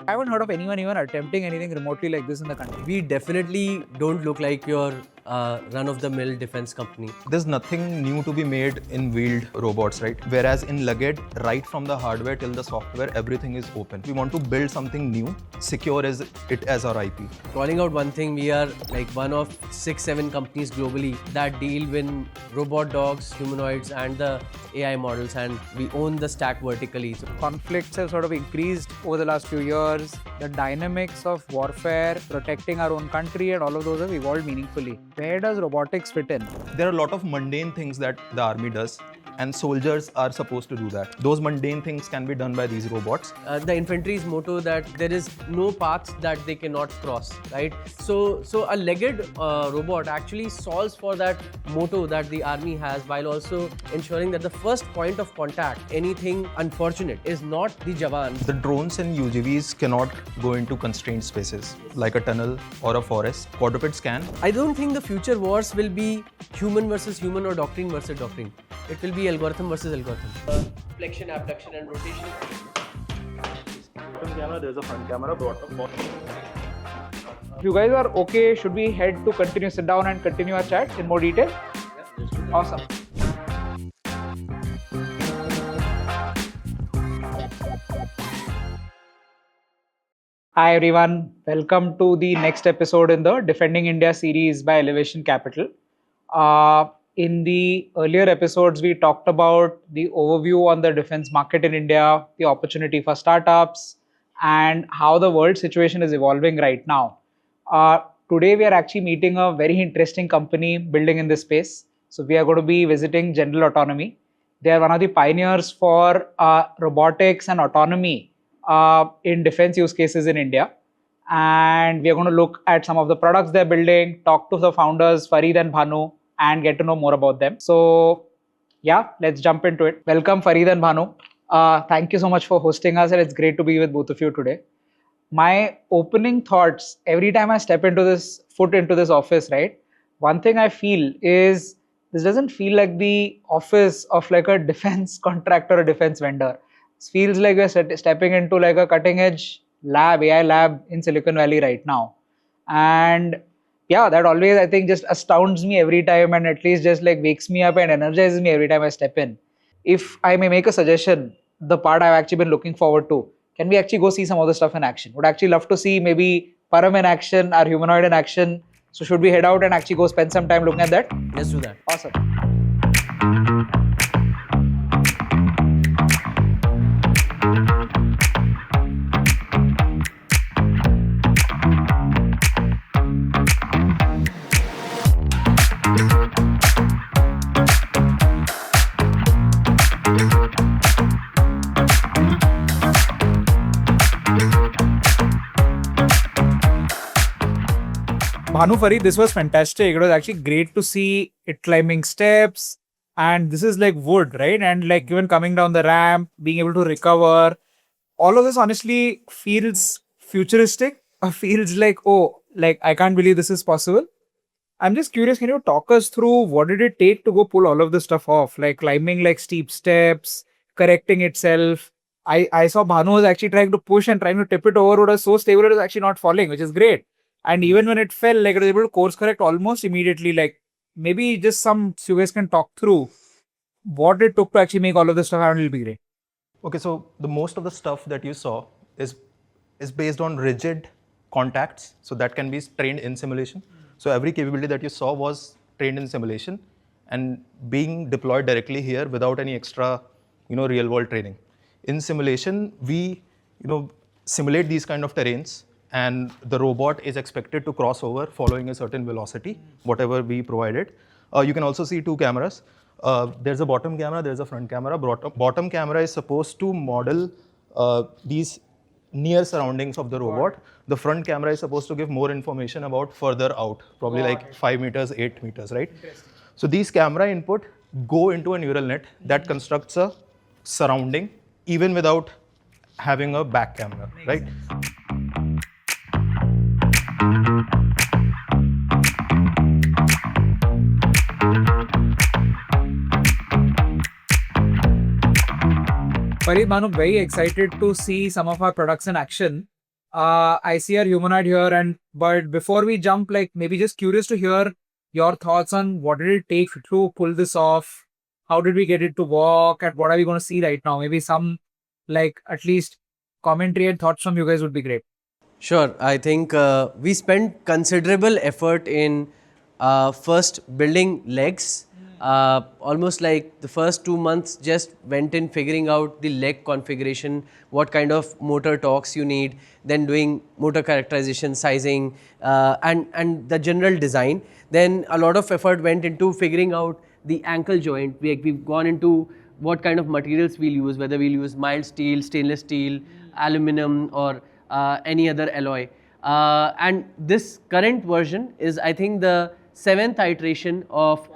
I haven't heard of anyone even attempting anything remotely like this in the country. We definitely don't look like your run-of-the-mill defense company. There's nothing new to be made in wheeled robots, right? Whereas in Lugged, right from the hardware till the software, everything is open. We want to build something new, secure as it as our IP. Calling out one thing, we are like one of 6-7 companies globally that deal with robot dogs, humanoids, and the AI models, and we own the stack vertically. So Conflicts have sort of increased over the last few years. The dynamics of warfare, protecting our own country, and all of those have evolved meaningfully. Where does robotics fit in? There are a lot of mundane things that the army does, and soldiers are supposed to do that. Those mundane things can be done by these robots. the infantry's motto that there is no path that they cannot cross, right? So a legged robot actually solves for that motto that the army has, while also ensuring that the first point of contact, anything unfortunate, is not the Jawan. The drones and UGVs cannot go into constrained spaces like a tunnel or a forest. Quadrupeds can. I don't think the future wars will be human versus human or doctrine versus doctrine. It will be algorithm versus algorithm. Flexion, abduction, and rotation. Camera, there's a front camera brought up. If you guys are okay, should we head to continue, sit down and continue our chat in more detail? Awesome. Hi everyone, welcome to the next episode in the Defending India series by Elevation Capital. In the earlier episodes, we talked about the overview on the defense market in India, the opportunity for startups, and how the world situation is evolving right now. Today, we are actually meeting a very interesting company building in this space. So we are going to be visiting General Autonomy. They are one of the pioneers for robotics and autonomy in defense use cases in India. And we are going to look at some of the products they're building, talk to the founders, Farid and Bhanu, and get to know more about them. So yeah, let's jump into it. Welcome Farid and Bhanu. Thank you so much for hosting us, and it's great to be with both of you today. My opening thoughts, every time I step into this office, right? One thing I feel is this doesn't feel like the office of like a defense contractor or defense vendor. It feels like we're stepping into like a cutting edge lab, AI lab in Silicon Valley right now. And yeah, that always I think just astounds me every time, and at least just like wakes me up and energizes me every time I step in. If I may make a suggestion, the part I've actually been looking forward to, can we actually go see some of the stuff in action? Would actually love to see maybe Param in action, our humanoid in action. So should we head out and actually go spend some time looking at that? Let's do that. Awesome. Bhanu, Farid, this was fantastic. It was actually great to see it climbing steps, and this is like wood, right? And like even coming down the ramp, being able to recover, all of this honestly feels futuristic. Feels like, oh, like I can't believe this is possible. I'm just curious, can you talk us through what did it take to go pull all of this stuff off? Like climbing like steep steps, correcting itself. I saw Bhanu was actually trying to push and trying to tip it over. It was so stable, it was actually not falling, which is great. And even when it fell, like it was able to course correct almost immediately. Like maybe just so you guys can talk through what it took to actually make all of this stuff happen. It'll be great. Okay, so the most of the stuff that you saw is based on rigid contacts. So that can be trained in simulation. So every capability that you saw was trained in simulation and being deployed directly here without any extra, real world training. In simulation, we, simulate these kind of terrains, and the robot is expected to cross over following a certain velocity, whatever we provided. You can also see two cameras. There's a bottom camera, there's a front camera. Bottom camera is supposed to model these near surroundings of the robot. The front camera is supposed to give more information about further out, probably like 5 meters, 8 meters, right? So these camera input go into a neural net that constructs a surrounding even without having a back camera, right? Farid, Bhanu, very excited to see some of our products in action. I see our humanoid here, but before we jump, like maybe just curious to hear your thoughts on what did it take to pull this off? How did we get it to work? And what are we going to see right now? Maybe some like at least commentary and thoughts from you guys would be great. Sure. I think we spent considerable effort in first building legs. Almost like the first 2 months just went in figuring out the leg configuration, what kind of motor torques you need, then doing motor characterization, sizing, and the general design. Then a lot of effort went into figuring out the ankle joint. We've gone into what kind of materials we'll use, whether we'll use mild steel, stainless steel, aluminum, or any other alloy. And this current version is, I think, the 7th iteration of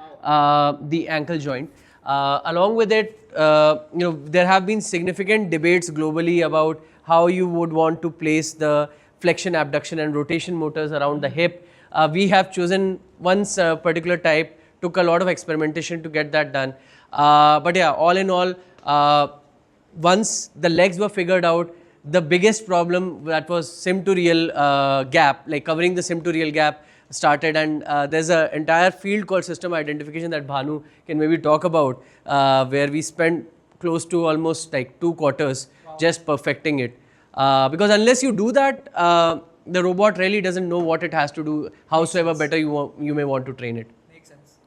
the ankle joint. Along with it, there have been significant debates globally about how you would want to place the flexion, abduction, and rotation motors around the hip. We have chosen one particular type. Took a lot of experimentation to get that done. But yeah, all in all, once the legs were figured out, the biggest problem that was sim to real gap, like covering the sim to real gap, started, and there's an entire field called system identification that Bhanu can maybe talk about, where we spent close to almost like 2 quarters just perfecting it. Because unless you do that, the robot really doesn't know what it has to do, howsoever better you may want to train it.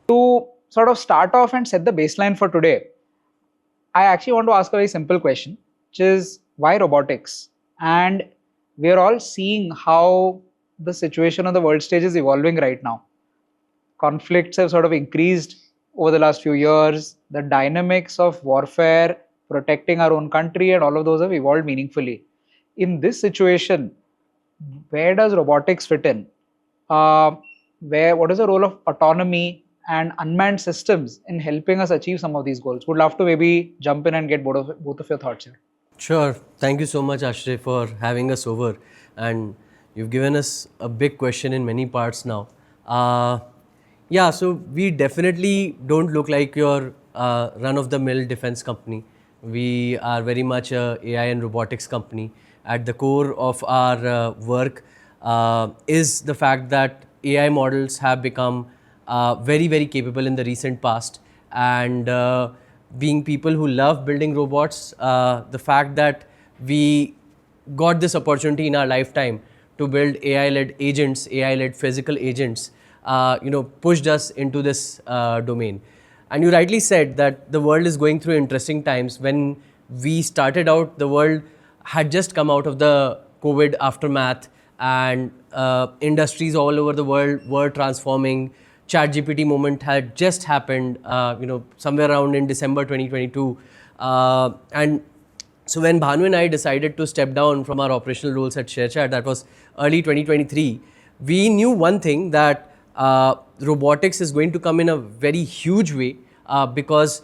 To sort of start off and set the baseline for today, I actually want to ask a very simple question, which is why robotics? And we're all seeing how the situation on the world stage is evolving right now. Conflicts have sort of increased over the last few years. The dynamics of warfare, protecting our own country, and all of those have evolved meaningfully. In this situation, where does robotics fit in? What is the role of autonomy and unmanned systems in helping us achieve some of these goals? Would love to maybe jump in and get both of your thoughts here. Sure. Thank you so much, Ashray, for having us over. And you've given us a big question in many parts now. Yeah, so we definitely don't look like your run-of-the-mill defense company. We are very much a AI and robotics company. At the core of our work is the fact that AI models have become very, very capable in the recent past. And being people who love building robots, the fact that we got this opportunity in our lifetime to build AI-led agents, AI-led physical agents, pushed us into this domain. And you rightly said that the world is going through interesting times. When we started out, the world had just come out of the COVID aftermath, and industries all over the world were transforming. ChatGPT moment had just happened, somewhere around in December 2022. And so when Bhanu and I decided to step down from our operational roles at ShareChat, that was early 2023, we knew one thing, that robotics is going to come in a very huge way, because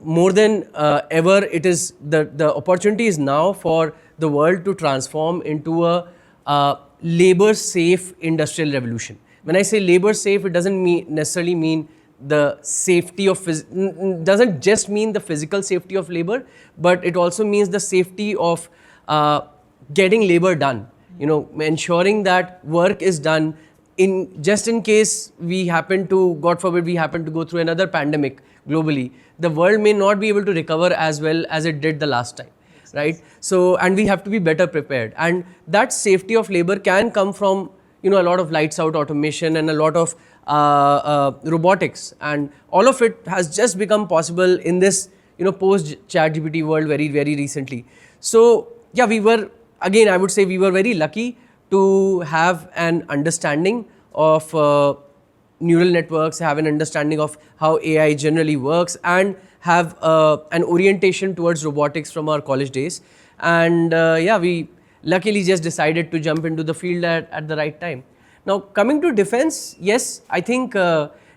more than ever, it is the opportunity is now for the world to transform into a labor-safe industrial revolution. When I say labor-safe, it doesn't necessarily mean the safety of doesn't just mean the physical safety of labor, but it also means the safety of getting labor done. Ensuring that work is done just in case we happen to, God forbid, we happen to go through another pandemic globally. The world may not be able to recover as well as it did the last time, right? So, and we have to be better prepared. And that safety of labor can come from a lot of lights out automation and a lot of robotics, and all of it has just become possible in this post-ChatGPT world very, very recently. So yeah, I would say we were very lucky to have an understanding of neural networks, have an understanding of how AI generally works, and have an orientation towards robotics from our college days. And we luckily just decided to jump into the field at the right time. Now, coming to defense, yes, I think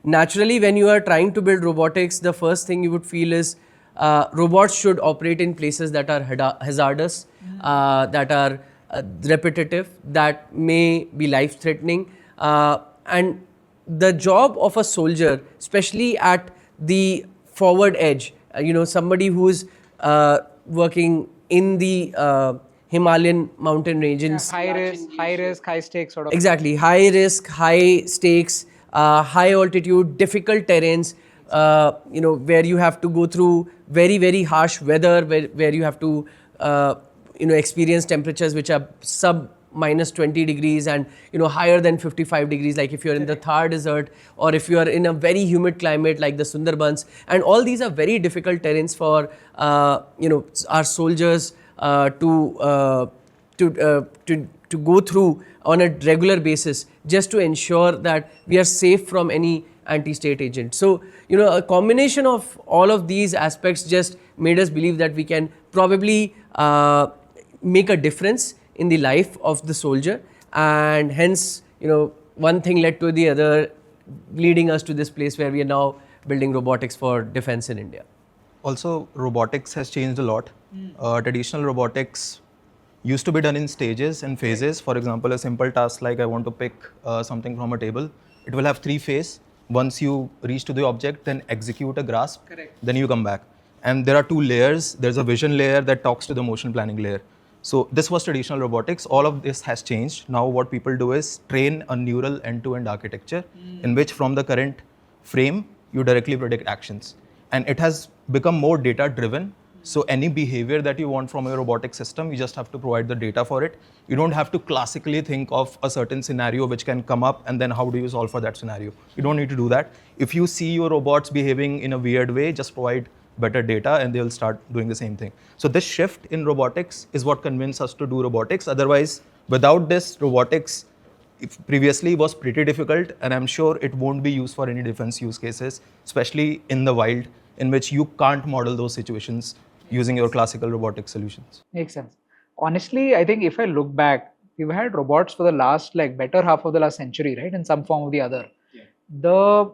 naturally when you are trying to build robotics, the first thing you would feel is robots should operate in places that are hazardous, that are repetitive, that may be life-threatening. And the job of a soldier, especially at the forward edge, somebody who's working in the Himalayan mountain ranges. High risk, high stakes sort of. Exactly, high risk, high stakes, high altitude, difficult terrains. Where you have to go through very, very harsh weather, where you have to experience temperatures which are sub minus 20 degrees and higher than 55 degrees, like if you're in the Thar desert, or if you are in a very humid climate like the Sundarbans. And all these are very difficult terrains for our soldiers to go through on a regular basis, just to ensure that we are safe from any anti-state agent. So a combination of all of these aspects just made us believe that we can probably make a difference in the life of the soldier, and hence one thing led to the other, leading us to this place where we are now building robotics for defense in India. Also, robotics has changed a lot. Traditional robotics used to be done in stages and phases. For example, a simple task like I want to pick something from a table, it will have 3 phases. Once you reach to the object, then execute a grasp, then you come back. And there are 2 layers. There's a vision layer that talks to the motion planning layer. So this was traditional robotics. All of this has changed. Now what people do is train a neural end-to-end architecture in which from the current frame, you directly predict actions. And it has become more data-driven. So any behavior that you want from a robotic system, you just have to provide the data for it. You don't have to classically think of a certain scenario which can come up and then how do you solve for that scenario. You don't need to do that. If you see your robots behaving in a weird way, just provide better data and they'll start doing the same thing. So this shift in robotics is what convinced us to do robotics. Otherwise, without this, robotics previously was pretty difficult, and I'm sure it won't be used for any defense use cases, especially in the wild, in which you can't model those situations using your classical robotic solutions. Makes sense. Honestly, I think if I look back, we've had robots for the last, better half of the last century, right? In some form or the other. Yeah.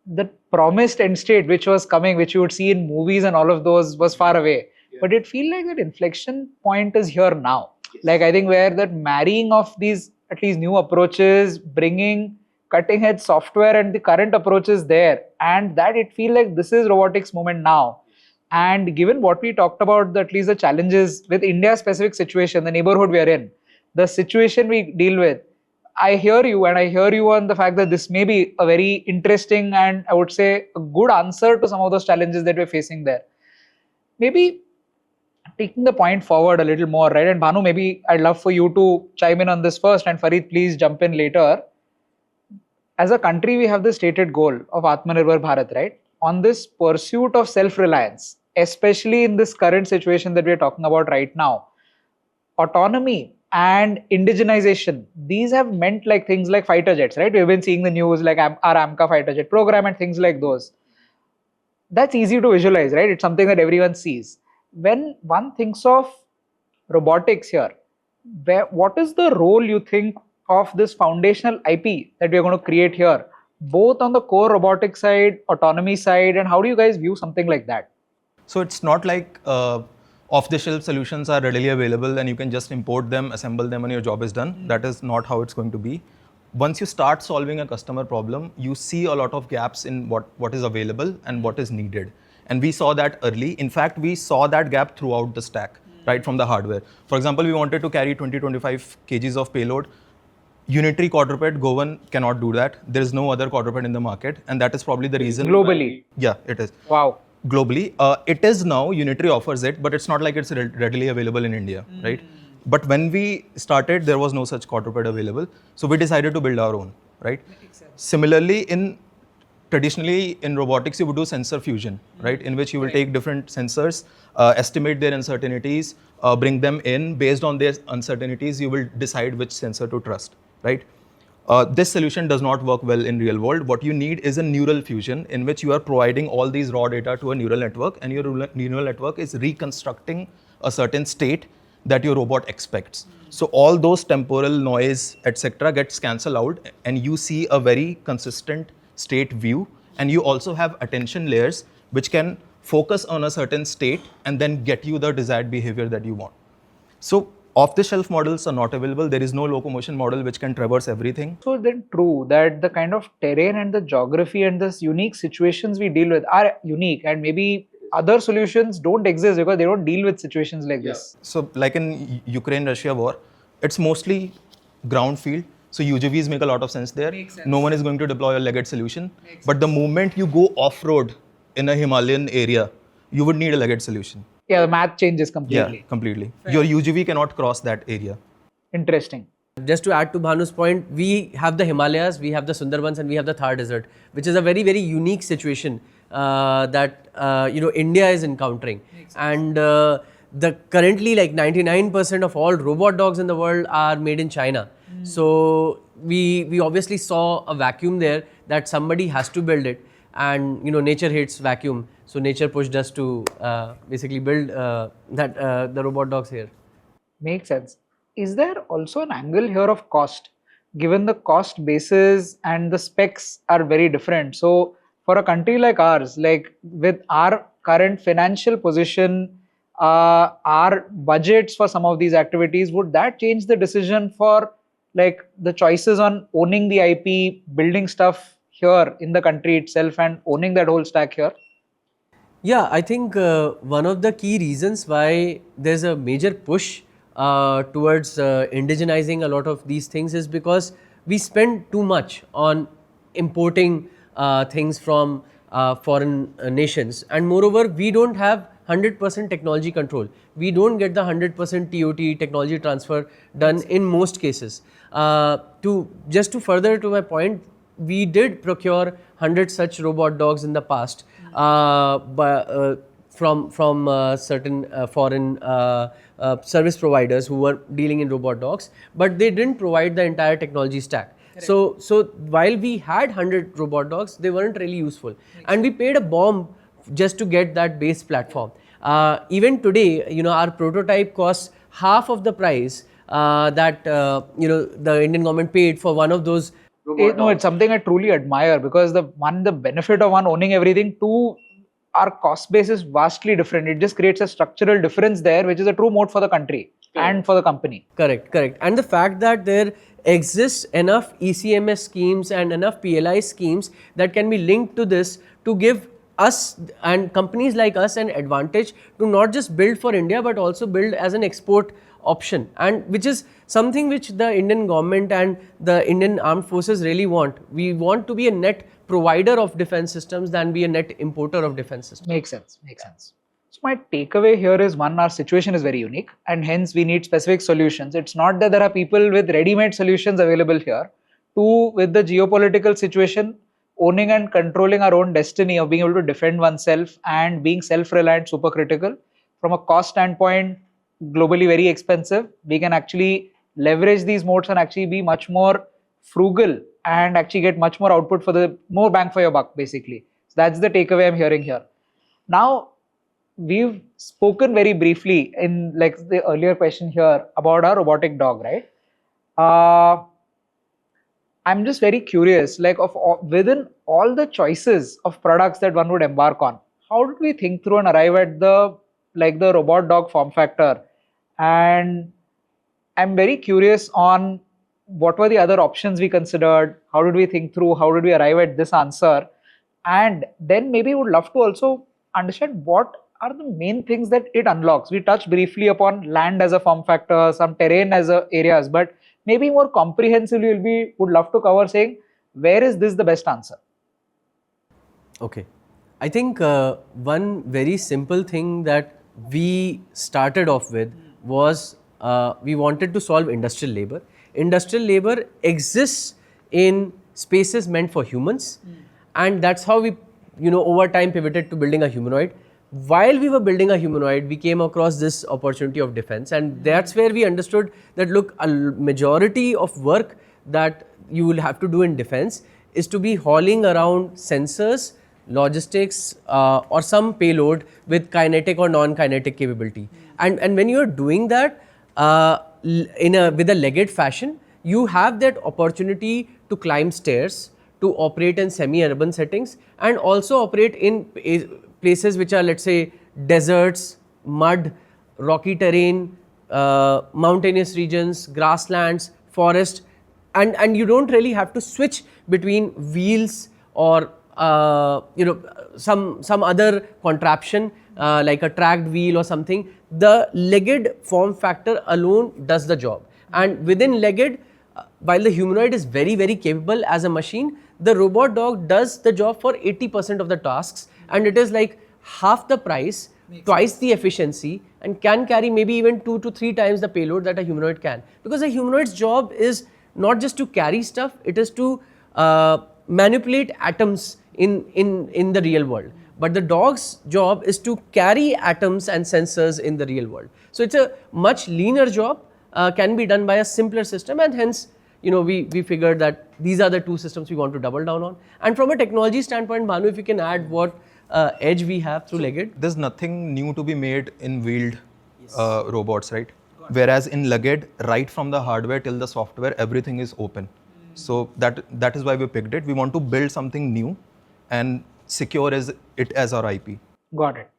The promised end state which was coming, which you would see in movies and all of those, was far away. Yeah. But it feels like that inflection point is here now. Yes. I think where that marrying of these at least new approaches, bringing cutting edge software and the current approaches there, and that it feels like this is robotics moment now. And given what we talked about, at least the challenges with India's specific situation, the neighborhood we are in, the situation we deal with, I hear you, and I hear you on the fact that this may be a very interesting and I would say a good answer to some of those challenges that we're facing there. Maybe taking the point forward a little more, right? And Bhanu, maybe I'd love for you to chime in on this first, and Farid, please jump in later. As a country, we have the stated goal of Atmanirbhar Bharat, right? On this pursuit of self-reliance, especially in this current situation that we're talking about right now, autonomy and indigenization, these have meant things like fighter jets, right? We've been seeing the news like our AMCA fighter jet program and things like those. That's easy to visualize, right? It's something that everyone sees. When one thinks of robotics here, what is the role you think of this foundational IP that we're going to create here, both on the core robotic side, autonomy side, and how do you guys view something like that? So it's not like off-the-shelf solutions are readily available and you can just import them, assemble them, and your job is done. That is not how it's going to be. Once you start solving a customer problem, you see a lot of gaps in what is available and what is needed. And we saw that early. In fact, we saw that gap throughout the stack, right from the hardware. For example, we wanted to carry 20-25 kgs of payload. Unitary quadruped Govan cannot do that. There is no other quadruped in the market, and that is probably the reason. Globally? Yeah, it is. Wow. Globally, it is now, Unitary offers it, but it's not like it's readily available in India, right? But when we started, there was no such quadruped available. So we decided to build our own, right? Similarly, traditionally in robotics, you would do sensor fusion, right? In which you will take different sensors, estimate their uncertainties, bring them in. Based on their uncertainties, you will decide which sensor to trust, right? This solution does not work well in real world. What you need is a neural fusion in which you are providing all these raw data to a neural network, and your neural network is reconstructing a certain state that your robot expects. So all those temporal noise, etc., gets cancelled out, and you see a very consistent state view. And you also have attention layers which can focus on a certain state and then get you the desired behavior that you want. So off-the-shelf models are not available. There is no locomotion model which can traverse everything. So then true that the kind of terrain and the geography and the unique situations we deal with are unique, and maybe other solutions don't exist because they don't deal with situations like this. So like in Ukraine-Russia war, it's mostly ground field. So UGVs make a lot of sense there. Makes sense. No one is going to deploy a legged solution. But the moment you go off-road in a Himalayan area, you would need a legged solution. Yeah, the math changes completely. Yeah, completely. Your UGV cannot cross that area. Interesting. Just to add to Bhanu's point, we have the Himalayas, we have the Sundarbans, and we have the Thar desert, which is a very, very unique situation that India is encountering. And the currently like 99% of all robot dogs in the world are made in China. So we obviously saw a vacuum there that somebody has to build it, and nature hates vacuum. So nature pushed us to basically build the robot dogs here. Makes sense. Is there also an angle here of cost? Given the cost basis and the specs are very different. So for a country like ours, like with our current financial position, our budgets for some of these activities, would that change the decision for like the choices on owning the IP, building stuff here in the country itself and owning that whole stack here? Yeah, I think one of the key reasons why there's a major push towards indigenizing a lot of these things is because we spend too much on importing things from foreign nations, and moreover we don't have 100% technology control. We don't get the 100% TOT, technology transfer, done in most cases. Just to further to my point, we did procure 100 such robot dogs in the past from certain foreign service providers who were dealing in robot dogs, but they didn't provide the entire technology stack. So while we had 100 robot dogs, they weren't really useful, and we paid a bomb just to get that base platform. Even today, our prototype costs half of the price that the Indian government paid for one of those. It's something I truly admire because the benefit of one owning everything, two, our cost base is vastly different. It just creates a structural difference there, which is a true moat for the country and for the company. Correct. And the fact that there exists enough ECMS schemes and enough PLI schemes that can be linked to this to give us and companies like us an advantage to not just build for India but also build as an export option, and which is something which the Indian government and the Indian armed forces really want. We want to be a net provider of defense systems than be a net importer of defense systems. Makes sense. So my takeaway here is one, our situation is very unique and hence we need specific solutions. It's not that there are people with ready-made solutions available here. Two, with the geopolitical situation, owning and controlling our own destiny of being able to defend oneself and being self-reliant, super critical. From a cost standpoint, globally very expensive. We can actually leverage these modes and actually be much more frugal and actually get much more output for the more bang for your buck, basically. So that's the takeaway I'm hearing here. Now, we've spoken very briefly in like the earlier question here about our robotic dog, right? I'm just very curious, like within all the choices of products that one would embark on, how did we think through and arrive at the robot dog form factor? And I'm very curious on what were the other options we considered, how did we think through, how did we arrive at this answer, and then maybe would love to also understand what are the main things that it unlocks. We touched briefly upon land as a form factor, some terrain as areas, but maybe more comprehensively would love to cover saying where is this the best answer? Okay, I think one very simple thing that we started off with was we wanted to solve industrial labor. Industrial labor exists in spaces meant for humans, and that's how we over time pivoted to building a humanoid. While we were building a humanoid, we came across this opportunity of defense, and that's where we understood that look, a majority of work that you will have to do in defense is to be hauling around sensors, logistics, or some payload with kinetic or non-kinetic capability. And when you are doing that with a legged fashion, you have that opportunity to climb stairs, to operate in semi-urban settings, and also operate in places which are, let's say, deserts, mud, rocky terrain, mountainous regions, grasslands, forest, and you don't really have to switch between wheels or some other contraption like a tracked wheel or something, the legged form factor alone does the job. And within legged, while the humanoid is very, very capable as a machine, the robot dog does the job for 80% of the tasks, and it is like half the price, twice the efficiency, and can carry maybe even 2 to 3 times the payload that a humanoid can. Because a humanoid's job is not just to carry stuff, it is to manipulate atoms in the real world. But the dog's job is to carry atoms and sensors in the real world. So it's a much leaner job, can be done by a simpler system, and hence we figured that these are the two systems we want to double down on. And from a technology standpoint, Bhanu, if you can add what edge we have through legged. There's nothing new to be made in wheeled robots, right? Whereas in legged, right from the hardware till the software, everything is open. So that is why we picked it. We want to build something new and secure it as our IP. Got it.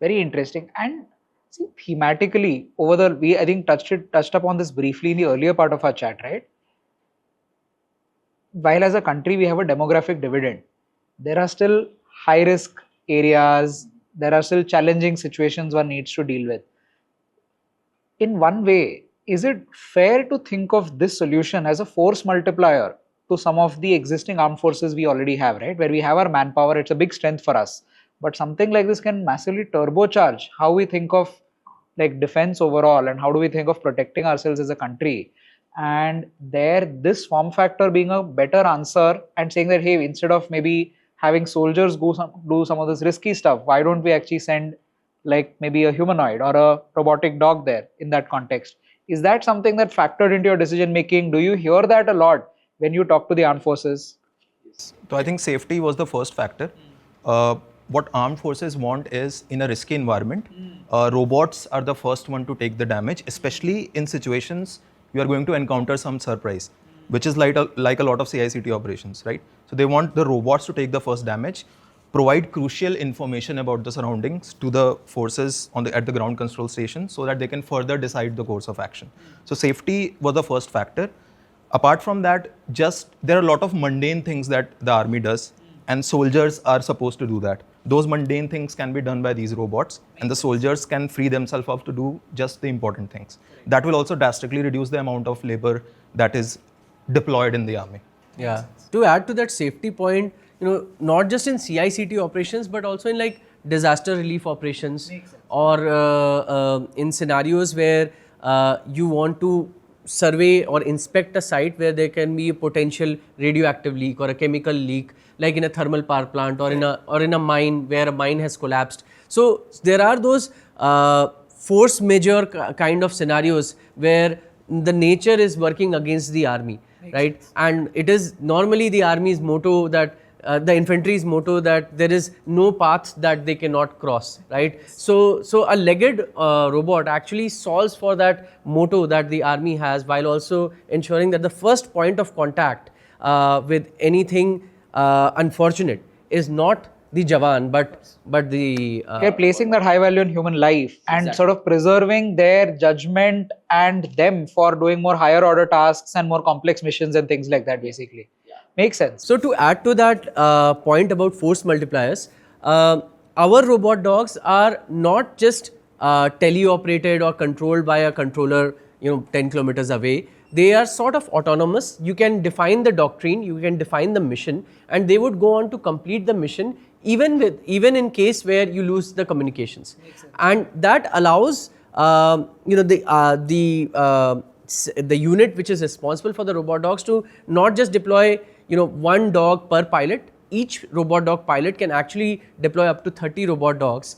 Very interesting. And see, thematically, we I think touched upon this briefly in the earlier part of our chat, right? While as a country we have a demographic dividend, there are still high risk areas, there are still challenging situations one needs to deal with. In one way, is it fair to think of this solution as a force multiplier to some of the existing armed forces we already have, right? Where we have our manpower, it's a big strength for us. But something like this can massively turbocharge how we think of like defense overall, and how do we think of protecting ourselves as a country. And this form factor being a better answer, and saying that, hey, instead of maybe having soldiers do some of this risky stuff, why don't we actually send like maybe a humanoid or a robotic dog there in that context? Is that something that factored into your decision making? Do you hear that a lot when you talk to the armed forces? So I think safety was the first factor. What armed forces want is, in a risky environment, robots are the first one to take the damage, especially in situations you are going to encounter some surprise, which is like a lot of CICT operations, right? So they want the robots to take the first damage, provide crucial information about the surroundings to the forces at the ground control station, so that they can further decide the course of action. So safety was the first factor. Apart from that, there are a lot of mundane things that the army does, and soldiers are supposed to do that. Those mundane things can be done by these robots, and the soldiers can free themselves up to do just the important things. That will also drastically reduce the amount of labor that is deployed in the army. Yeah. To add to that safety point, not just in CICT operations, but also in like disaster relief operations, or in scenarios where you want to survey or inspect a site where there can be a potential radioactive leak or a chemical leak, like in a thermal power plant or in a mine where a mine has collapsed. So there are those force majeure kind of scenarios where the nature is working against the army, right? And it is normally the army's motto that the infantry's motto that there is no path that they cannot cross, right? So a legged robot actually solves for that motto that the army has, while also ensuring that the first point of contact with anything unfortunate is not the Jawan, but the... They're placing that high value in human life and sort of preserving their judgment and them for doing more higher order tasks and more complex missions and things like that, basically. Makes sense. So to add to that point about force multipliers, our robot dogs are not just teleoperated or controlled by a controller 10 kilometers away. They are sort of autonomous. You can define the doctrine, you can define the mission, and they would go on to complete the mission even in case where you lose the communications. And that allows the unit which is responsible for the robot dogs to not just deploy one dog per pilot. Each robot dog pilot can actually deploy up to 30 robot dogs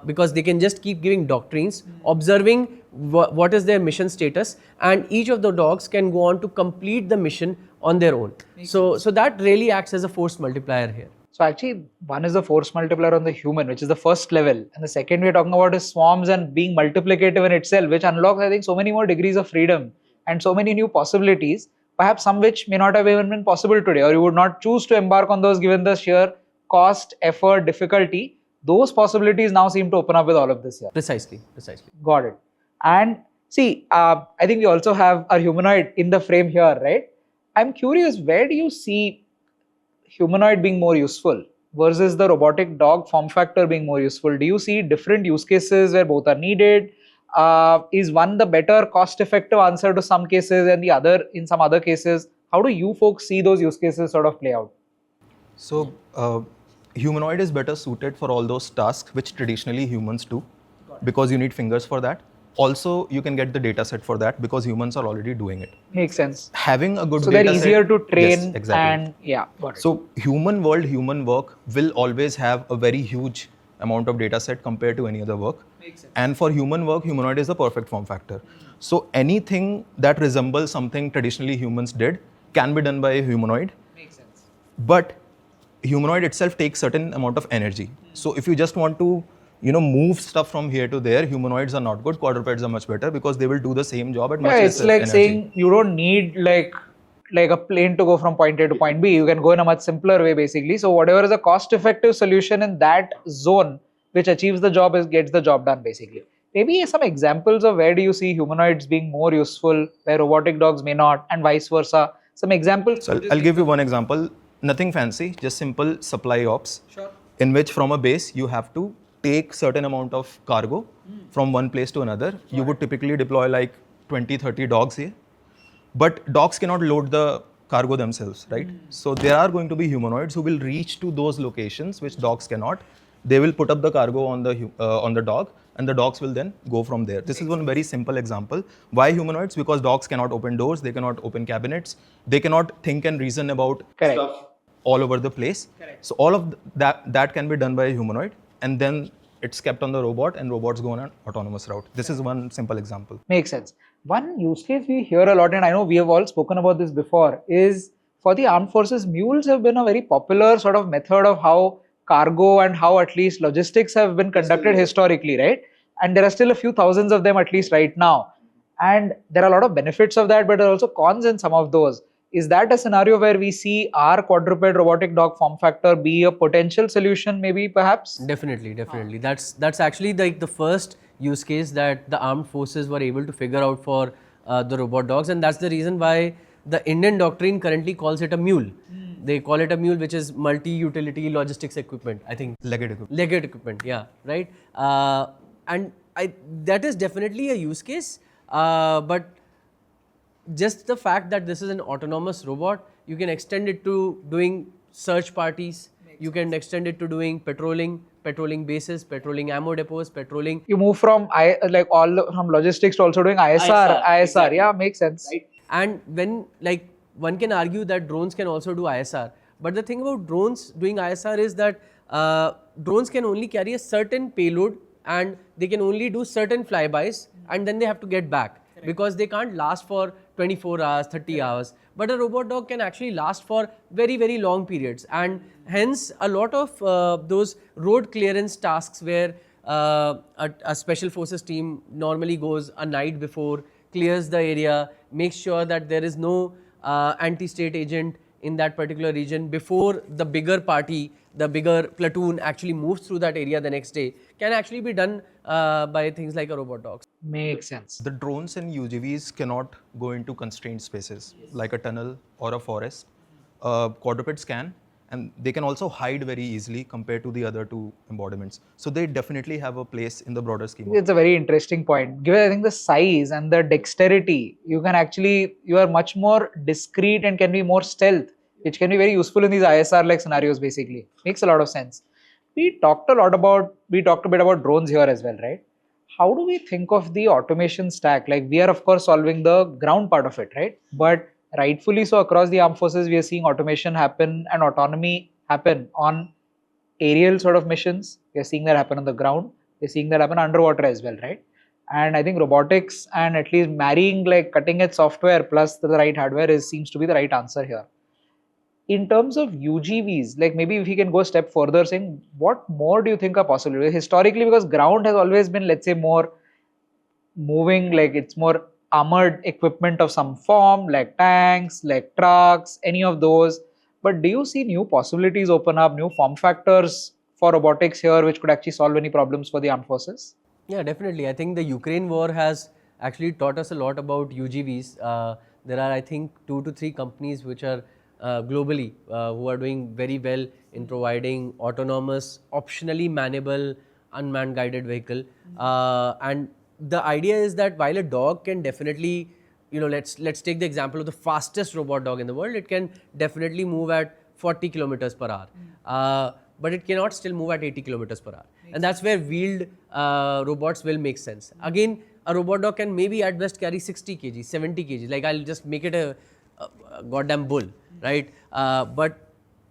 because they can just keep giving doctrines, observing what is their mission status, and each of the dogs can go on to complete the mission on their own. So that really acts as a force multiplier here. So actually, one is the force multiplier on the human, which is the first level. And the second we're talking about is swarms and being multiplicative in itself, which unlocks, I think, so many more degrees of freedom and so many new possibilities, perhaps some which may not have even been possible today, or you would not choose to embark on those given the sheer cost, effort, difficulty. Those possibilities now seem to open up with all of this here. Precisely. Got it. And see, I think we also have our humanoid in the frame here, right? I'm curious, where do you see humanoid being more useful versus the robotic dog form factor being more useful? Do you see different use cases where both are needed? Is one the better cost effective answer to some cases and the other in some other cases? How do you folks see those use cases sort of play out? So, humanoid is better suited for all those tasks which traditionally humans do, because you need fingers for that. Also, you can get the data set for that because humans are already doing it. Makes sense. Having a good So they're data easier set, to train yes, exactly. and yeah, got it. So human world, human work will always have a very huge amount of data set compared to any other work. Makes sense. And for human work, humanoid is the perfect form factor. So anything that resembles something traditionally humans did can be done by a humanoid. Makes sense. But humanoid itself takes certain amount of energy. So if you just want to move stuff from here to there, humanoids are not good. Quadrupeds are much better because they will do the same job at much Yeah, less it's like energy. saying you don't need like a plane to go from point A to point B. You can go in a much simpler way basically. So whatever is a cost effective solution in that zone which achieves the job gets the job done basically. Maybe some examples of where do you see humanoids being more useful, where robotic dogs may not, and vice versa. Some examples. So I'll give you one example. Nothing fancy, just simple supply ops. Sure. In which from a base you have to take certain amount of cargo from one place to another. You would typically deploy like 20, 30 dogs here. But dogs cannot load the cargo themselves, right? So there are going to be humanoids who will reach to those locations which dogs cannot. They will put up the cargo on the dog, and the dogs will then go from there. This is one very simple example. Why humanoids? Because dogs cannot open doors, they cannot open cabinets, they cannot think and reason about Correct. stuff all over the place. Correct. So all of that can be done by a humanoid, and then it's kept on the robot, and robots go on an autonomous route. This is one simple example. Makes sense. One use case we hear a lot, and I know we have all spoken about this before, is for the armed forces, mules have been a very popular sort of method of how cargo and how at least logistics have been conducted historically, right? And there are still a few thousands of them at least right now. And there are a lot of benefits of that, but there are also cons in some of those. Is that a scenario where we see our quadruped robotic dog form factor be a potential solution, maybe perhaps? Definitely. That's actually like the first use case that the armed forces were able to figure out for the robot dogs, and that's the reason why the Indian doctrine currently calls it a mule. They call it a mule, which is multi-utility logistics equipment, I think. Legged equipment. Legged equipment, yeah, right. And that is definitely a use case, but just the fact that this is an autonomous robot, you can extend it to doing search parties, you can extend it to doing patrolling bases, patrolling ammo depots, patrolling. You move from from logistics to also doing ISR. exactly. Yeah, makes sense. Right. And when one can argue that drones can also do ISR, but the thing about drones doing ISR is that drones can only carry a certain payload and they can only do certain flybys, and then they have to get back. Correct. Because they can't last for 24 hours, 30 hours. But a robot dog can actually last for very, very long periods, and hence a lot of those road clearance tasks where a special forces team normally goes a night before, clears the area, makes sure that there is no anti-state agent in that particular region before the bigger party, the bigger platoon actually moves through that area the next day, can actually be done by things like a robot dog. Makes sense. The drones and UGVs cannot go into constrained spaces like a tunnel or a forest. Quadrupeds can, and they can also hide very easily compared to the other two embodiments. So they definitely have a place in the broader scheme. It's a very interesting point. Given I think the size and the dexterity, you are much more discreet and can be more stealth, which can be very useful in these ISR like scenarios basically. Makes a lot of sense. We talked a bit about drones here as well, right? How do we think of the automation stack? Like we are of course solving the ground part of it, right? But rightfully so across the armed forces, we are seeing automation happen and autonomy happen on aerial sort of missions. We are seeing that happen on the ground. We are seeing that happen underwater as well, right? And I think robotics and at least marrying like cutting edge software plus the right hardware seems to be the right answer here. In terms of UGVs, like maybe if you can go a step further, saying what more do you think are possible? Historically, because ground has always been, let's say, more moving, like it's more armored equipment of some form, like tanks, like trucks, any of those. But do you see new possibilities open up, new form factors for robotics here, which could actually solve any problems for the armed forces? Yeah, definitely. I think the Ukraine war has actually taught us a lot about UGVs. There are, I think, 2 to 3 companies which are globally who are doing very well in providing autonomous, optionally manable, unmanned guided vehicle. And the idea is that while a dog can definitely, let's take the example of the fastest robot dog in the world. It can definitely move at 40 kilometers per hour, but it cannot still move at 80 kilometers per hour. And that's where wheeled robots will make sense. Again, a robot dog can maybe at best carry 60 kg, 70 kg. Like, I'll just make it a goddamn bull, right? But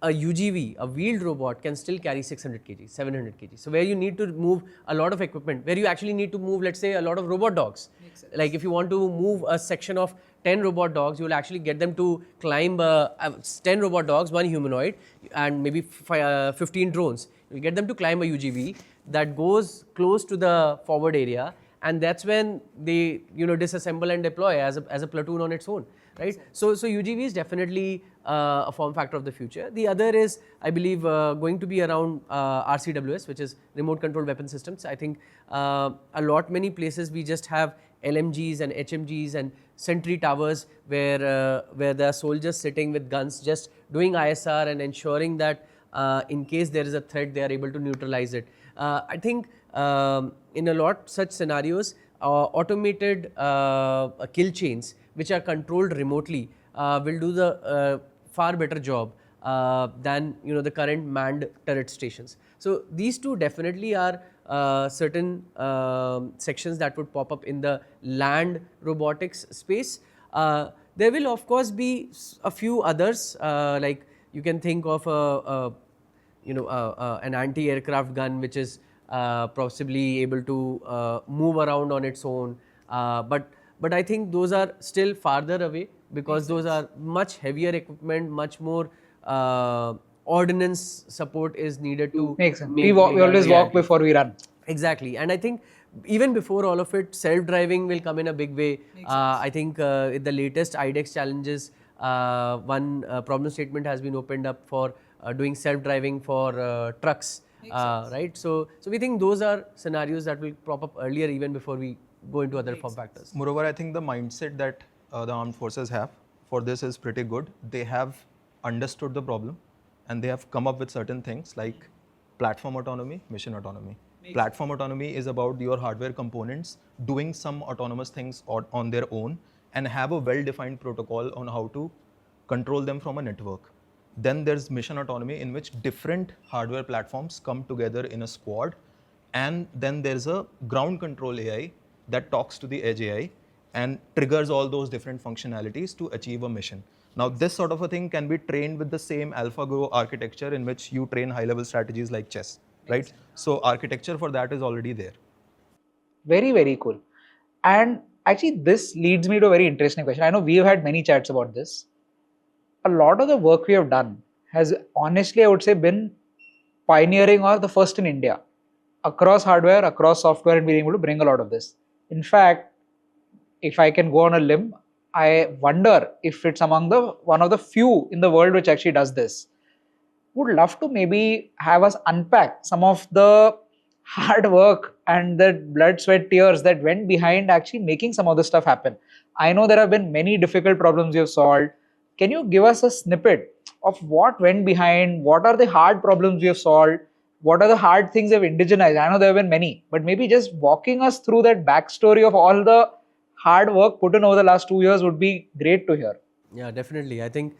a UGV, a wheeled robot, can still carry 600 kg, 700 kg. So where you need to move a lot of equipment, where you actually need to move, let's say, a lot of robot dogs. Like, if you want to move a section of 10 robot dogs, you will actually get them to climb 10 robot dogs, one humanoid, and maybe 15 drones. You get them to climb a UGV that goes close to the forward area, and that's when they disassemble and deploy as a platoon on its own, right? So UGV is definitely a form factor of the future. The other is, I believe, going to be around RCWS, which is remote control weapon systems. I think many places we just have LMGs and HMGs and sentry towers where there are soldiers sitting with guns just doing ISR and ensuring that in case there is a threat, they are able to neutralize it. I think in a lot such scenarios, automated kill chains which are controlled remotely will do the far better job than the current manned turret stations. So these two definitely are certain sections that would pop up in the land robotics space. There will of course be a few others, like you can think of an anti-aircraft gun which is possibly able to move around on its own, but I think those are still farther away because those are much heavier equipment, much more ordnance support is needed to Makes sense. make We always walk reality. before we run. Exactly, and I think even before all of it, self-driving will come in a big way. I think the latest IDEX challenges, one problem statement has been opened up for doing self-driving for trucks, right? So we think those are scenarios that will pop up earlier, even before we go into other form factors. Moreover, I think the mindset that the armed forces have for this is pretty good. They have understood the problem and they have come up with certain things like platform autonomy, mission autonomy. Platform autonomy is about your hardware components doing some autonomous things on their own and have a well-defined protocol on how to control them from a network. Then there's mission autonomy, in which different hardware platforms come together in a squad, and then there's a ground control AI that talks to the edge AI and triggers all those different functionalities to achieve a mission. Now, this sort of a thing can be trained with the same AlphaGo architecture in which you train high-level strategies like chess, right? So architecture for that is already there. Very, very cool. And actually, this leads me to a very interesting question. I know we've had many chats about this. A lot of the work we have done has honestly, I would say, been pioneering or the first in India across hardware, across software, and being able to bring a lot of this. In fact, if I can go on a limb, I wonder if it's among the one of the few in the world which actually does this. Would love to maybe have us unpack some of the hard work and the blood, sweat, tears that went behind actually making some of this stuff happen. I know there have been many difficult problems you've solved. Can you give us a snippet of what went behind? What are the hard problems you have solved? What are the hard things you've indigenized? I know there have been many, but maybe just walking us through that backstory of all the hard work put in over the last 2 years would be great to hear. Yeah, definitely. I think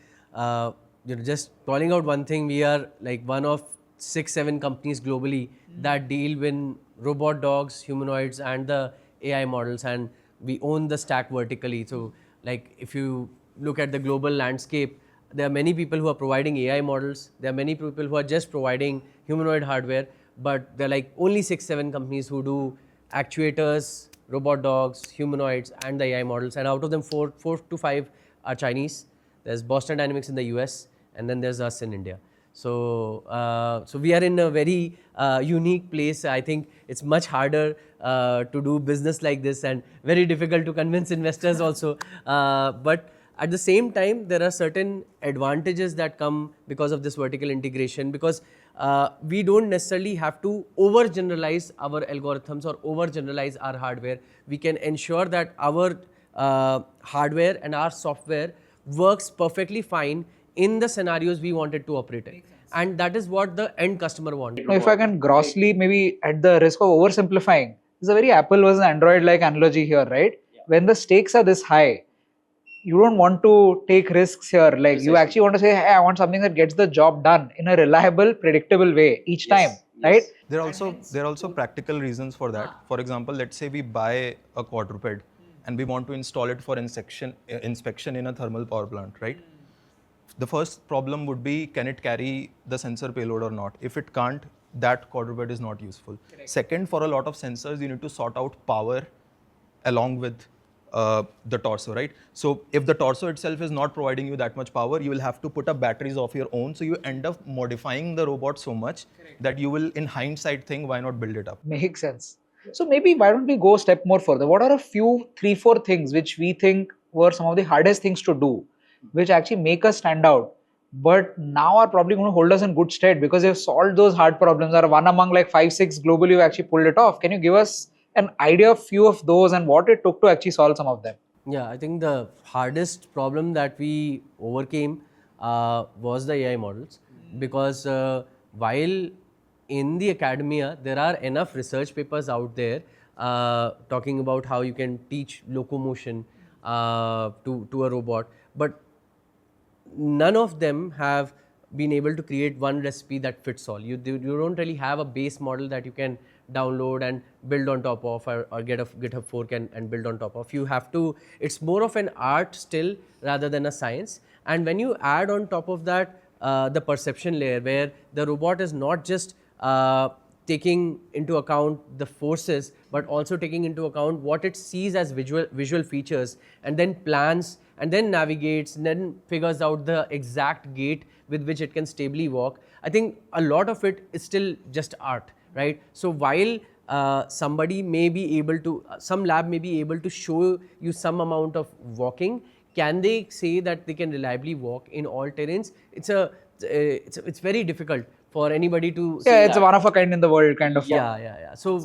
just calling out one thing, we are like one of 6-7 companies globally that deal with robot dogs, humanoids, and the AI models, and we own the stack vertically. So, like, if you look at the global landscape, there are many people who are providing AI models. There are many people who are just providing humanoid hardware, but there are like only 6-7 companies who do actuators, robot dogs, humanoids, and the AI models. And out of them, 4 to 5 are Chinese. There's Boston Dynamics in the US, and then there's us in India. So we are in a very unique place. I think it's much harder to do business like this and very difficult to convince investors also. But at the same time, there are certain advantages that come because of this vertical integration, because we don't necessarily have to overgeneralize our algorithms or overgeneralize our hardware. We can ensure that our hardware and our software works perfectly fine in the scenarios we wanted to operate in. And that is what the end customer wanted. Now, if I can grossly, maybe at the risk of oversimplifying, it's a very Apple versus Android like analogy here, right? When the stakes are this high, you don't want to take risks here. Like you actually want to say, hey, I want something that gets the job done in a reliable, predictable way each time, right? There are also practical reasons for that. For example, let's say we buy a quadruped and we want to install it for inspection in a thermal power plant, right? The first problem would be, can it carry the sensor payload or not? If it can't, that quadruped is not useful. Second, for a lot of sensors, you need to sort out power along with the torso, right? So if the torso itself is not providing you that much power, you will have to put up batteries of your own. So you end up modifying the robot so much that you will, in hindsight, think, why not build it up? Makes sense. So maybe why don't we go a step more further? What are a few 3-4 things which we think were some of the hardest things to do, which actually make us stand out, but now are probably going to hold us in good stead because they've solved those hard problems, are one among like 5-6 globally who actually pulled it off. Can you give us an idea of few of those and what it took to actually solve some of them? Yeah, I think the hardest problem that we overcame was the AI models, because while in the academia there are enough research papers out there talking about how you can teach locomotion to a robot, but none of them have been able to create one recipe that fits all. You don't really have a base model that you can download and build on top of, or get a GitHub fork and build on top of. You have to, it's more of an art still rather than a science. And when you add on top of that the perception layer, where the robot is not just taking into account the forces, but also taking into account what it sees as visual features, and then plans, and then navigates, and then figures out the exact gait with which it can stably walk. I think a lot of it is still just art, right? So while somebody may be able to, some lab may be able to show you some amount of walking, can they say that they can reliably walk in all terrains? It's very difficult for anybody to say It's that. one of a kind in the world kind of. Yeah. So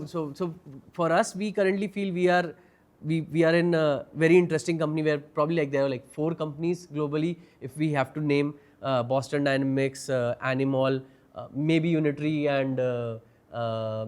for us, we currently feel we are in a very interesting company where probably like there are like 4 companies globally, if we have to name Boston Dynamics, Animal, maybe Unitary, and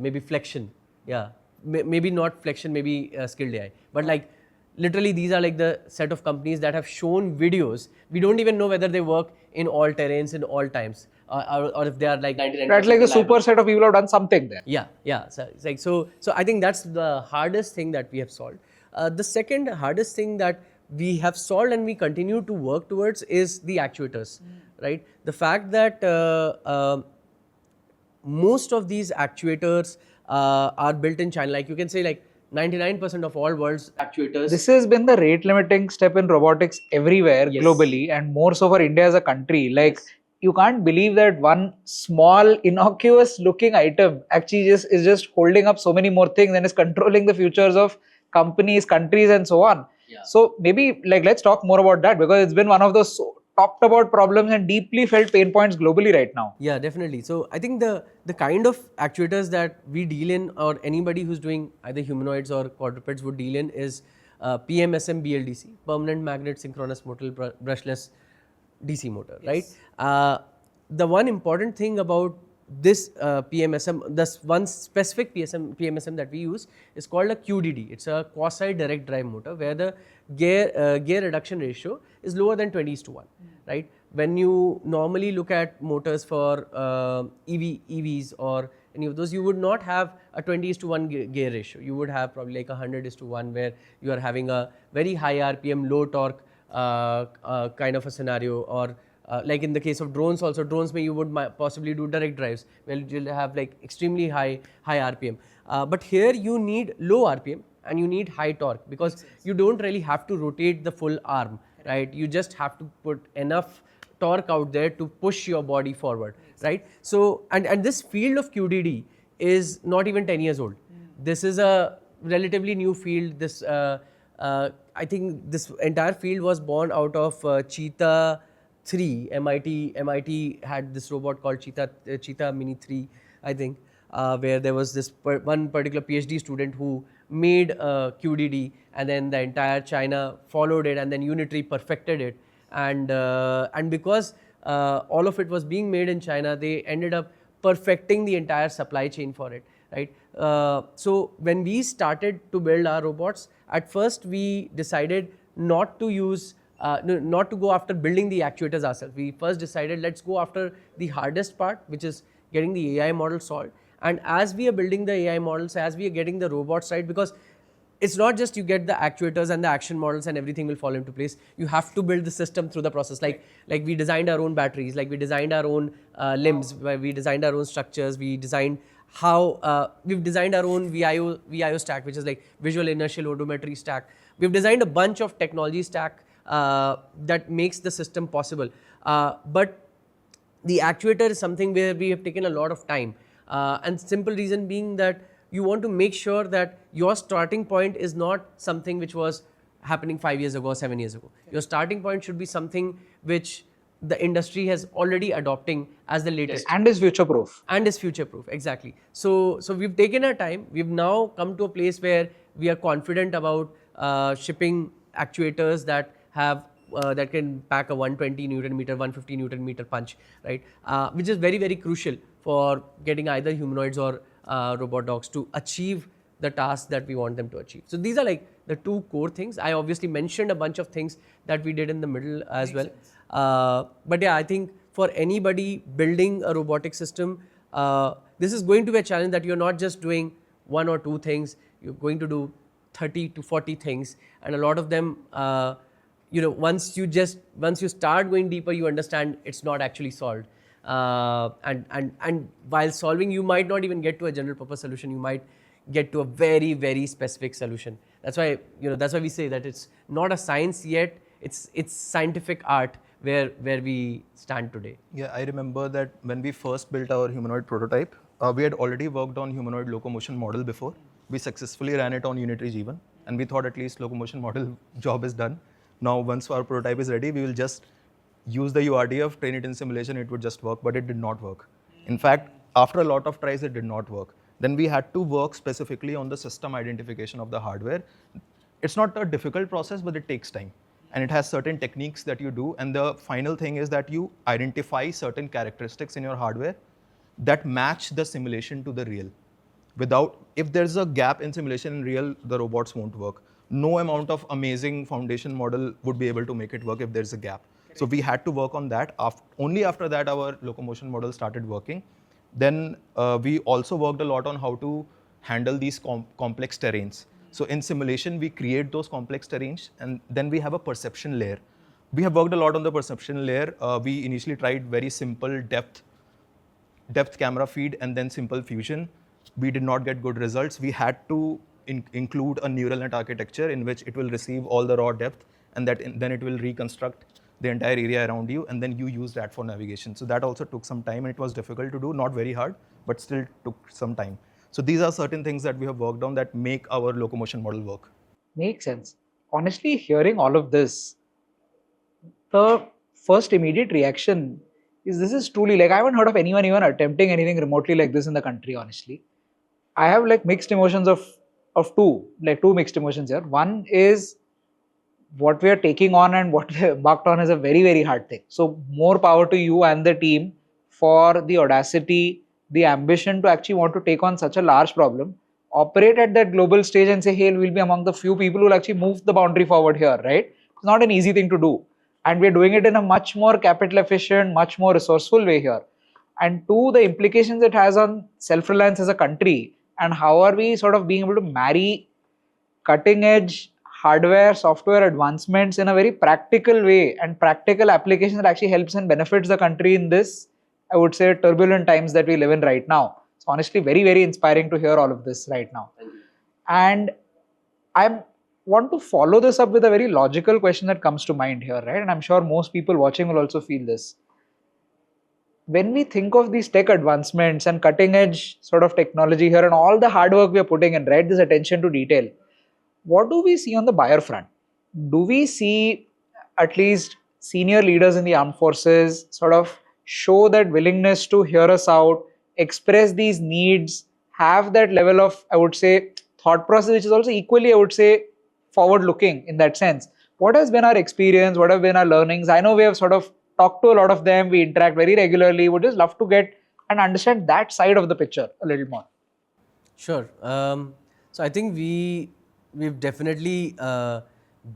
maybe Flexion. Yeah, maybe not Flexion, maybe Skilled AI. But like literally these are like the set of companies that have shown videos. We don't even know whether they work in all terrains in all times, or if they are like 99%. That's like the super set of people have done something there. Yeah. So it's like so I think that's the hardest thing that we have solved. The second hardest thing that we have solved and we continue to work towards is the actuators, right? The fact that most of these actuators are built in China. Like you can say like 99% of all world's actuators. This has been the rate limiting step in robotics everywhere globally, and more so for India as a country. Like you can't believe that one small innocuous looking item actually is just holding up so many more things and is controlling the futures of companies, countries, and so on. So maybe like let's talk more about that, because it's been one of those talked about problems and deeply felt pain points globally right now. Yeah, definitely. So I think the kind of actuators that we deal in, or anybody who's doing either humanoids or quadrupeds would deal in, is PMSM BLDC, permanent magnet synchronous motor brushless DC motor, right? The one important thing about this PMSM, this one specific PMSM that we use is called a QDD. It's a quasi direct drive motor where the gear reduction ratio is lower than 20:1, right? When you normally look at motors for EVs or any of those, you would not have a 20:1 gear ratio. You would have probably like 100:1, where you are having a very high RPM, low torque kind of a scenario, or like in the case of drones also, drones may you would possibly do direct drives, where you'll have like extremely high RPM. But here you need low RPM and you need high torque, because you don't really have to rotate the full arm, right? You just have to put enough torque out there to push your body forward, right? So, and this field of QDD is not even 10 years old. This is a relatively new field. This I think this entire field was born out of Cheetah 3. MIT had this robot called Cheetah Mini 3, I think, where there was this one particular PhD student who made QDD, and then the entire China followed it, and then Unitary perfected it, and because all of it was being made in China. They ended up perfecting the entire supply chain for it, right? So when we started to build our robots, at first we decided not to use, not to go after building the actuators ourselves. We first decided, let's go after the hardest part, which is getting the AI model solved. And as we are building the AI models, as we are getting the robots right, because it's not just you get the actuators and the action models and everything will fall into place. You have to build the system through the process. Like we designed our own batteries, like we designed our own limbs, we designed our own structures, we designed how we've designed our own VIO stack, which is like visual inertial odometry stack. We've designed a bunch of technology stack that makes the system possible. But the actuator is something where we have taken a lot of time. And simple reason being that you want to make sure that your starting point is not something which was happening 5 years ago or 7 years ago. Your starting point should be something which the industry has already adopting as the latest. And is future proof. And is future proof, exactly. So we've taken our time. We've now come to a place where we are confident about shipping actuators that have that can pack a 120 Newton meter, 150 Newton meter punch, right? Which is very, very crucial for getting either humanoids or robot dogs to achieve the task that we want them to achieve. So these are like the two core things. I obviously mentioned a bunch of things that we did in the middle as well. But yeah, I think for anybody building a robotic system, this is going to be a challenge that you're not just doing one or two things, you're going to do 30 to 40 things, and a lot of them, once you start going deeper, you understand it's not actually solved. And while solving, you might not even get to a general purpose solution. You might get to a very, very specific solution. That's why we say that it's not a science yet. It's scientific art where we stand today. Yeah, I remember that when we first built our humanoid prototype, we had already worked on humanoid locomotion model before. We successfully ran it on Unitary G1, and we thought at least locomotion model job is done. Now, once our prototype is ready, we will just use the URDF, train it in simulation, it would just work, but it did not work. In fact, after a lot of tries, it did not work. Then we had to work specifically on the system identification of the hardware. It's not a difficult process, but it takes time. And it has certain techniques that you do. And the final thing is that you identify certain characteristics in your hardware that match the simulation to the real. If there's a gap in simulation and real, the robots won't work. No amount of amazing foundation model would be able to make it work if there's a gap. So we had to work on that. Only after that, our locomotion model started working. Then we also worked a lot on how to handle these complex terrains. So in simulation, we create those complex terrains, and then we have a perception layer. We have worked a lot on the perception layer. We initially tried very simple depth camera feed and then simple fusion. We did not get good results. We had to include a neural net architecture in which it will receive all the raw depth, and then it will reconstruct the entire area around you, and then you use that for navigation. So that also took some time, and it was difficult to do, not very hard, but still took some time. So these are certain things that we have worked on that make our locomotion model work. Makes sense. Honestly, hearing all of this, the first immediate reaction is this is truly like I haven't heard of anyone even attempting anything remotely like this in the country, honestly. I have like mixed emotions of two mixed emotions here. One is what we are taking on and what we embarked on is a very, very hard thing. So more power to you and the team for the audacity, the ambition to actually want to take on such a large problem, operate at that global stage and say, hey, we'll be among the few people who will actually move the boundary forward here, right? It's not an easy thing to do. And we're doing it in a much more capital efficient, much more resourceful way here. And two, the implications it has on self-reliance as a country, and how are we sort of being able to marry cutting edge hardware, software advancements in a very practical way and practical application that actually helps and benefits the country in this, I would say, turbulent times that we live in right now. It's honestly very, very inspiring to hear all of this right now. And I want to follow this up with a very logical question that comes to mind here, right? And I'm sure most people watching will also feel this. When we think of these tech advancements and cutting edge sort of technology here and all the hard work we are putting in, right, this attention to detail, what do we see on the buyer front? Do we see at least senior leaders in the armed forces sort of show that willingness to hear us out, express these needs, have that level of, I would say, thought process, which is also equally, I would say, forward looking in that sense? What has been our experience? What have been our learnings? I know we have sort of talk to a lot of them. We interact very regularly. Would just love to get and understand that side of the picture a little more. Sure. So I think we've definitely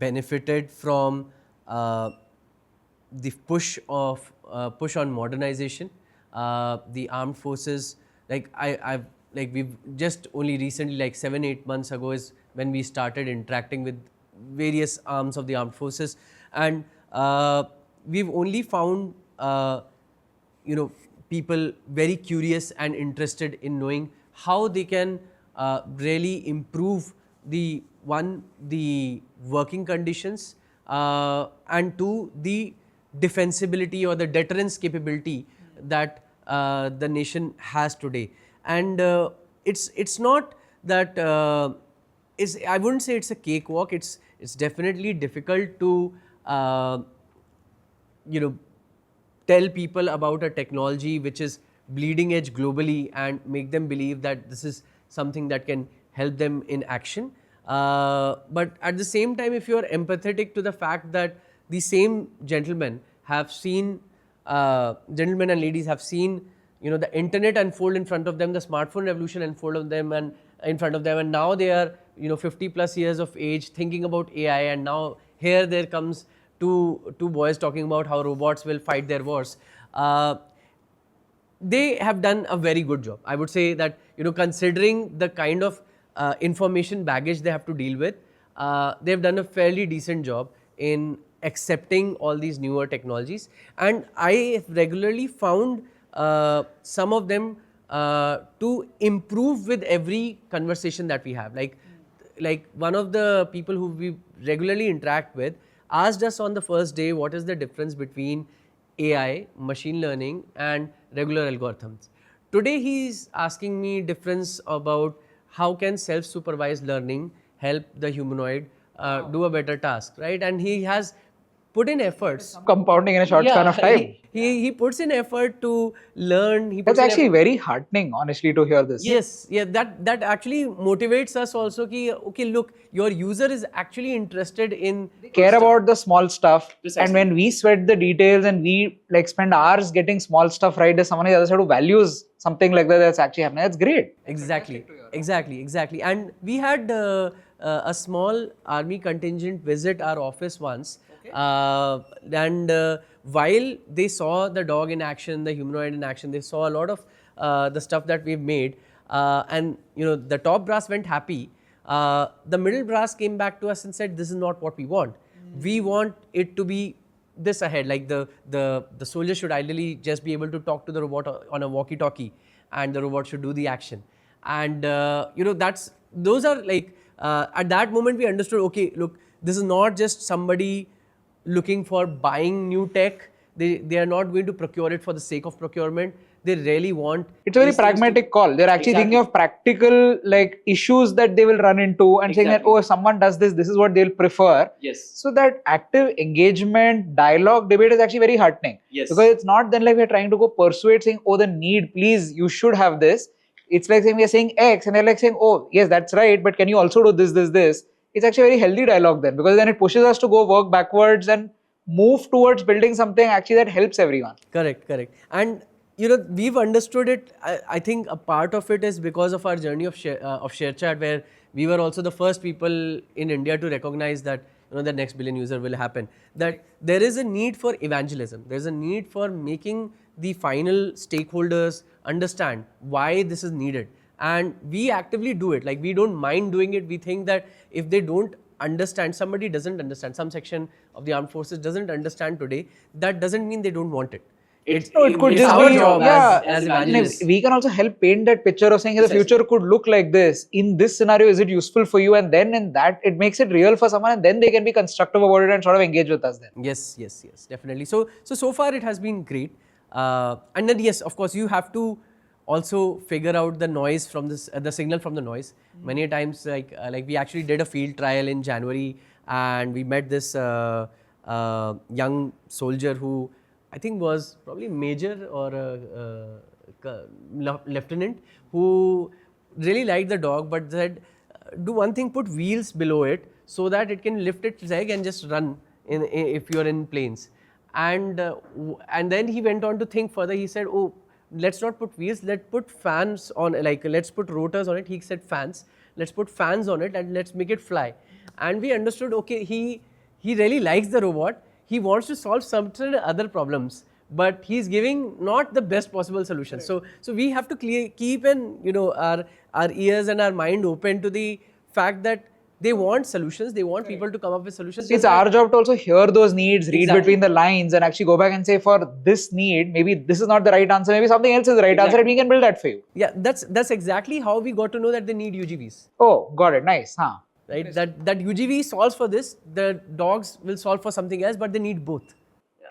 benefited from the push on modernization. The armed forces, we've just only recently, like 7-8 months ago, is when we started interacting with various arms of the armed forces, and we've only found people very curious and interested in knowing how they can really improve the working conditions, and two, the defensibility or the deterrence capability that the nation has today. And it's not that I wouldn't say it's a cakewalk. It's definitely difficult to tell people about a technology which is bleeding edge globally and make them believe that this is something that can help them in action. But at the same time, if you are empathetic to the fact that the same gentlemen and ladies have seen the internet unfold in front of them, the smartphone revolution unfold of them and in front of them, and now they are 50 plus years of age thinking about AI, and now here there comes two boys talking about how robots will fight their wars. They have done a very good job. I would say that considering the kind of information baggage they have to deal with, they have done a fairly decent job in accepting all these newer technologies. And I have regularly found some of them to improve with every conversation that we have. Like one of the people who we regularly interact with asked us on the first day, what is the difference between AI, machine learning and regular algorithms. Today he is asking me difference about how can self-supervised learning help the humanoid do a better task, right? And he has put in efforts. Compounding in a short span of time. He puts in effort to learn. That's actually very heartening, honestly, to hear this. Yes, yeah, that actually motivates us also. Okay, look, your user is actually interested in care about the small stuff. Precisely. And when we sweat the details and we spend hours getting small stuff right, there's someone on the other side who values something like that's actually happening. That's great. Exactly. And we had a small army contingent visit our office once. And while they saw the dog in action, the humanoid in action, they saw a lot of the stuff that we've made, and the top brass went happy. The middle brass came back to us and said, this is not what we want. We want it to be this ahead, like the soldier should ideally just be able to talk to the robot on a walkie-talkie, and the robot should do the action. And those are like at that moment we understood, okay, look, this is not just somebody looking for buying new tech. They are not going to procure it for the sake of procurement. They really want. It's a very pragmatic call. They're actually thinking of practical issues that they will run into and saying that, oh, if someone does this, this is what they'll prefer. Yes. So that active engagement, dialogue, debate is actually very heartening. Yes. Because it's not then like we're trying to go persuade saying, oh, the need, please, you should have this. It's like saying we're saying X and they're like saying, oh, yes, that's right, but can you also do this? It's actually a very healthy dialogue then, because then it pushes us to go work backwards and move towards building something actually that helps everyone. Correct. And we've understood it. I think a part of it is because of our journey of ShareChat, where we were also the first people in India to recognize that the next billion user will happen. That there is a need for evangelism. There's a need for making the final stakeholders understand why this is needed. And we actively do it. Like, we don't mind doing it. We think that if they don't understand, somebody doesn't understand, some section of the armed forces doesn't understand today, that doesn't mean they don't want it. It could just our be, job as evangelists. We can also help paint that picture of saying the future could look like this. In this scenario, is it useful for you? And then in that, it makes it real for someone, and then they can be constructive about it and sort of engage with us then. Yes, definitely. So far it has been great. And then yes, of course, you have to also figure out the noise from this, the signal from the noise. Many times, like we actually did a field trial in January, and we met this young soldier who I think was probably major or a lieutenant, who really liked the dog, but said, do one thing, put wheels below it so that it can lift its leg and just run if you're in planes. And then he went on to think further. He said, oh, let's not put wheels, let's put fans on, like let's put rotors on it. He said fans, let's put fans on it and let's make it fly. And we understood, okay, he really likes the robot. He wants to solve certain other problems, but he's giving not the best possible solution. So we have to keep our ears and our mind open to the fact that they want solutions. They want people to come up with solutions. It's our job to also hear those needs, read Exactly. between the lines, and actually go back and say, for this need, maybe this is not the right answer, maybe something else is the right answer, and we can build that for you. Yeah, that's exactly how we got to know that they need UGVs. Oh, got it. Nice. Huh. Right? That UGV solves for this, the dogs will solve for something else, but they need both.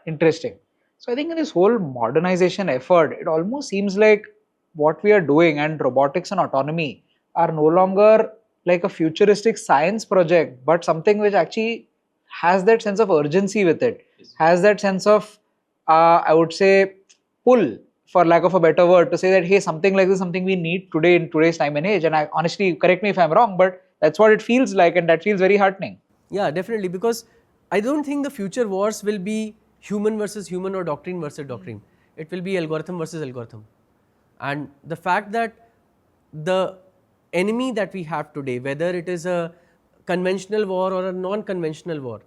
Interesting. So I think in this whole modernization effort, it almost seems like what we are doing and robotics and autonomy are no longer like a futuristic science project, but something which actually has that sense of urgency with it, has that sense of, I would say, pull, for lack of a better word, to say that, hey, something like this is something we need today in today's time and age. And I honestly, correct me if I'm wrong, but that's what it feels like, and that feels very heartening. Yeah, definitely, because I don't think the future wars will be human versus human or doctrine versus doctrine. It will be algorithm versus algorithm. And the fact that the enemy that we have today, whether it is a conventional war or a non-conventional war,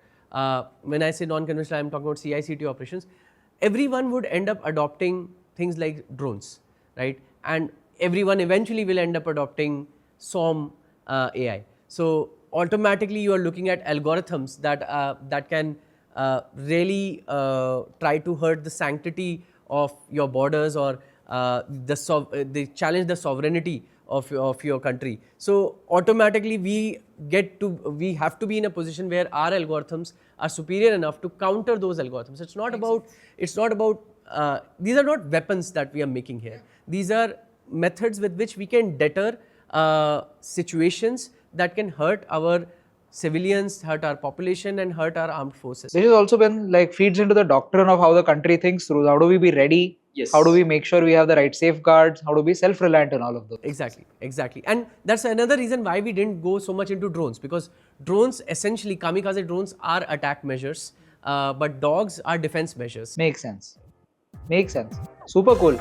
when I say non-conventional, I am talking about CI/CD operations, everyone would end up adopting things like drones, right? And everyone eventually will end up adopting SOM AI. So automatically you are looking at algorithms that can really try to hurt the sanctity of your borders, or they challenge the sovereignty of your country. So automatically we have to be in a position where our algorithms are superior enough to counter those algorithms. It's not about these are not weapons that we are making here. These are methods with which we can deter situations that can hurt our civilians, hurt our population, and hurt our armed forces. This has also been like feeds into the doctrine of how the country thinks through. How do we be ready? Yes. How do we make sure we have the right safeguards? How do we be self-reliant in all of those? Exactly. And that's another reason why we didn't go so much into drones, because drones, essentially kamikaze drones, are attack measures, but dogs are defense measures. Makes sense. Super cool.